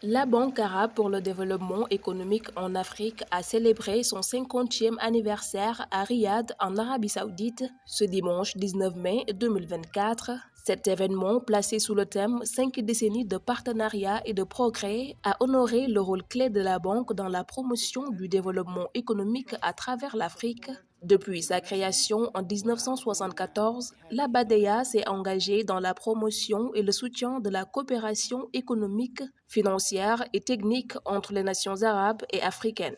La Banque arabe pour le développement économique en Afrique a célébré son 50e anniversaire à Riyad, en Arabie saoudite, ce dimanche 19 mai 2024. Cet événement, placé sous le thème 5 décennies de partenariat et de progrès, a honoré le rôle clé de la banque dans la promotion du développement économique à travers l'Afrique. Depuis sa création en 1974, la BADEA s'est engagée dans la promotion et le soutien de la coopération économique, financière et technique entre les nations arabes et africaines.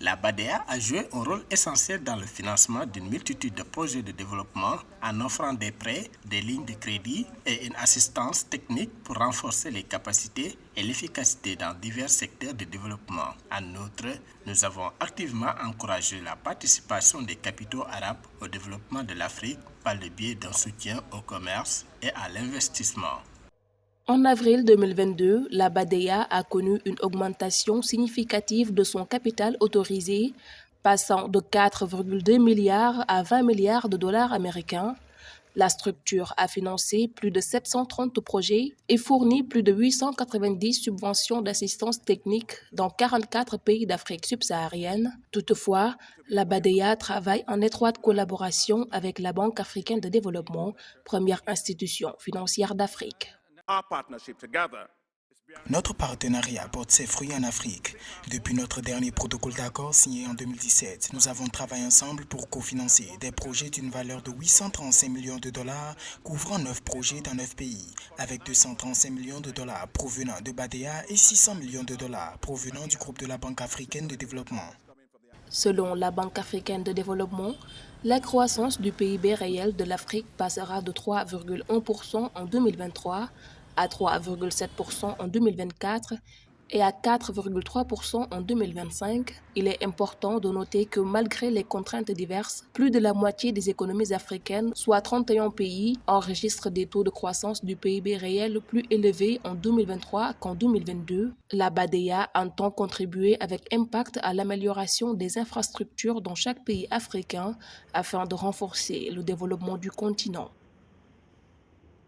La BADEA a joué un rôle essentiel dans le financement d'une multitude de projets de développement en offrant des prêts, des lignes de crédit et une assistance technique pour renforcer les capacités et l'efficacité dans divers secteurs de développement. En outre, nous avons activement encouragé la participation des capitaux arabes au développement de l'Afrique par le biais d'un soutien au commerce et à l'investissement. En avril 2022, la BADEA a connu une augmentation significative de son capital autorisé, passant de 4,2 milliards à 20 milliards de dollars américains. La structure a financé plus de 730 projets et fourni plus de 890 subventions d'assistance technique dans 44 pays d'Afrique subsaharienne. Toutefois, la BADEA travaille en étroite collaboration avec la Banque africaine de développement, première institution financière d'Afrique. Notre partenariat porte ses fruits en Afrique. Depuis notre dernier protocole d'accord signé en 2017, nous avons travaillé ensemble pour cofinancer des projets d'une valeur de 835 millions de dollars couvrant 9 projets dans 9 pays, avec 235 millions de dollars provenant de BADEA et 600 millions de dollars provenant du groupe de la Banque africaine de développement. Selon la Banque africaine de développement, la croissance du PIB réel de l'Afrique passera de 3,1% en 2023 à 3,7% en 2024 et à 4,3% en 2025. Il est important de noter que malgré les contraintes diverses, plus de la moitié des économies africaines, soit 31 pays, enregistrent des taux de croissance du PIB réel plus élevés en 2023 qu'en 2022. La BADEA entend contribuer avec impact à l'amélioration des infrastructures dans chaque pays africain afin de renforcer le développement du continent.